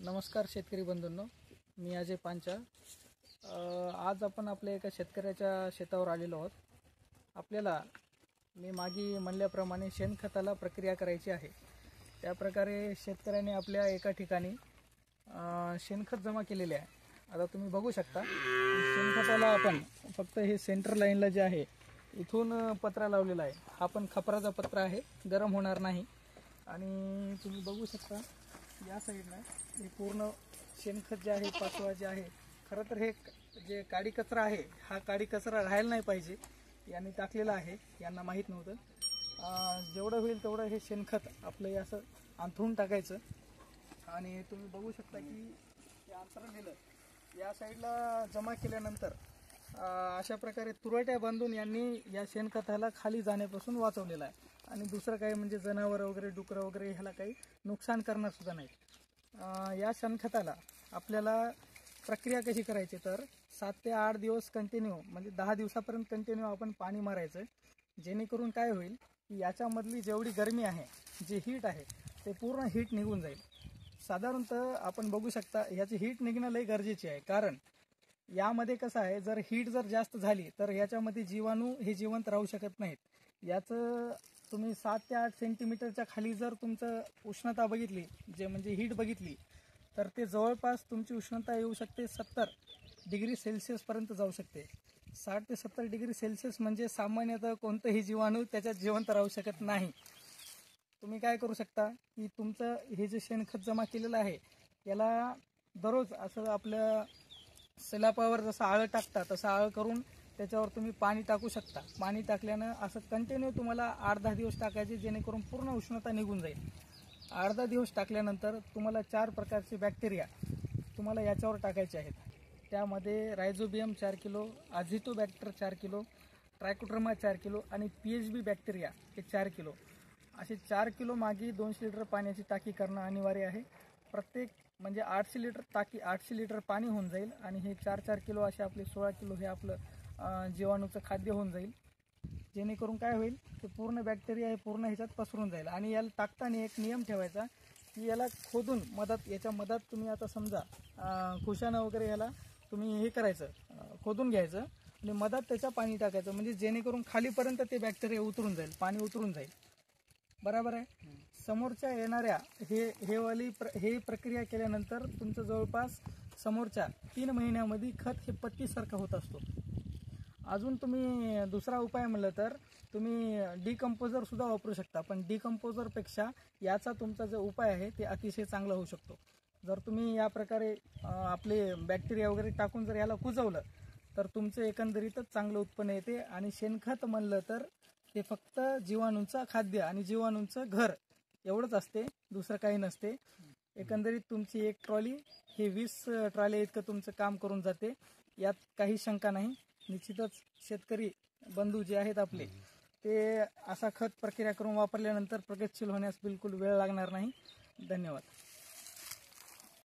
नमस्कार शेतकरी बंधूंनो, मी अजय पांचाळ। आज आपण आपल्या एका शेतकऱ्याच्या शेतावर आलेलो आहोत। आपल्याला मी मागे म्हणल्याप्रमाणे शेणखताला प्रक्रिया करायची आहे। त्या प्रकारे शेतकऱ्याने आपल्या एका ठिकाणी शेणखत जमा केलेले आहे। आता तुम्ही बघू शकता, शेणखताला आपण फक्त हे सेंटर लाईनला जे आहे इथून पत्रा लावलेला आहे। हा पण खपराचा पत्रा आहे, गरम होणार नाही। आणि तुम्ही बघू शकता या साईडला हे पूर्ण शेणखत जे आहे, पाचवा जे आहे, खरं तर हे जे काडी कचरा आहे, हा काडी कचरा राहायला नाही पाहिजे, यांनी टाकलेला आहे, यांना माहीत नव्हतं। जेवढं होईल तेवढं हे शेणखत आपलं असं अंथरून टाकायचं। आणि तुम्ही बघू शकता की हे अंतरलेलं या साईडला जमा केल्यानंतर अशा प्रकारे तुरट्या बांधून यांनी या शेणखताला खाली जाण्यापासून वाचवलेला आहे। आणि दुसरं काही म्हणजे जनावर वगैरे, डुकरं वगैरे ह्याला काही नुकसान करणार सुद्धा नाही। या शेणखताला आपल्याला प्रक्रिया कशी करायची तर 7 ते 8 दिवस कंटिन्यू, म्हणजे 10 दिवसापर्यंत कंटिन्यू आपण पाणी मारायचं। जेणेकरून काय होईल की याच्यामधली जेवढी गरमी आहे, जे हीट आहे, ते पूर्ण हीट निघून जाईल। साधारणतः आपण बघू शकता याची हीट निघणं लई गरजेची आहे, कारण यामध्ये कसं आहे, जर हीट जर जास्त झाली तर याच्यामध्ये जीवाणू हे जिवंत राहू शकत नाहीत। याचं तुम्ही 7 ते 8 सेंटीमीटरच्या खाली जर तुमचं उष्णता बघितली, जे म्हणजे हीट बघितली, तर ते जवळपास तुमची उष्णता येऊ शकते 70 डिग्री सेल्सिअस पर्यंत जाऊ शकते। 60 ते 70 डिग्री सेल्सिअस म्हणजे सामान्यतः कोणतंही जीवाणू त्याच्यात जिवंत राहू शकत नाही। तुम्ही काय करू शकता की तुमचं हे जे शेणखत जमा केलेलं आहे, याला दररोज असं आपल्या सलापावर जसं आळं टाकता तसं आळं करून त्याच्यावर तुम्ही पाणी टाकू शकता। पाणी टाकल्यानं असं कंटिन्यू तुम्हाला 8-10 दिवस टाकायचे, जेणेकरून पूर्ण उष्णता निघून जाईल। 8-10 दिवस टाकल्यानंतर तुम्हाला 4 प्रकारचे बॅक्टेरिया तुम्हाला याच्यावर टाकायचे आहेत। त्यामध्ये rhizobium 4 kilo, azotobacter 4 kilo, trichoderma 4 kilo आणि PHB बॅक्टेरिया हे 4 किलो, असे 4 किलो मागे 200 लिटर पाण्याची टाकी करणं अनिवार्य आहे। प्रत्येक म्हणजे 800 लिटर टाकी, 800 लिटर पाणी होऊन जाईल। आणि हे 4-4 किलो असे आपले 16 किलो हे आपलं जीवाणूचं खाद्य होऊन जाईल। जेणेकरून काय होईल, ते पूर्ण बॅक्टेरिया हे पूर्ण ह्याच्यात पसरून जाईल। आणि याला टाकताना एक नियम ठेवायचा की याला खोदून याच्या मधात तुम्ही आता समजा खुशानं वगैरे याला तुम्ही हे करायचं, खोदून घ्यायचं आणि मधात त्याच्या पाणी टाकायचं, म्हणजे जेणेकरून खालीपर्यंत ते बॅक्टेरिया उतरून जाईल, पाणी उतरून जाईल। बरोबर आहे। समोरच्या येणाऱ्या हे प्रक्रिया केल्यानंतर तुमचं जवळपास समोरच्या 3 महिन्यामध्ये खत हे पत्तीसारखं होत असतो। अजून तुम्ही दुसरा उपाय म्हणलं तर तुम्ही डिकम्पोजर सुद्धा वापरू शकता, पण डिकम्पोजरपेक्षा याचा तुमचा जो उपाय आहे ते अतिशय चांगला होऊ शकतो। जर तुम्ही या प्रकारे आपले बॅक्टेरिया वगैरे टाकून जर याला कुजवलं तर तुमचं एकंदरीतच चांगलं उत्पन्न येते। आणि शेणखत म्हणलं तर ते फक्त जीवाणूंचं खाद्य आणि जीवाणूंचं घर एवढंच असते, दुसरं काही नसते। एकंदरीत तुमची एक ट्रॉली हे 20 ट्रॉली इतकं तुमचं काम करून जाते, यात काही शंका नाही। निश्चितच शेतकरी बंधू जे आहेत आपले, ते असा खत प्रक्रिया करून वापरल्यानंतर प्रगतशील होण्यास बिलकुल वेळ लागणार नाही। धन्यवाद।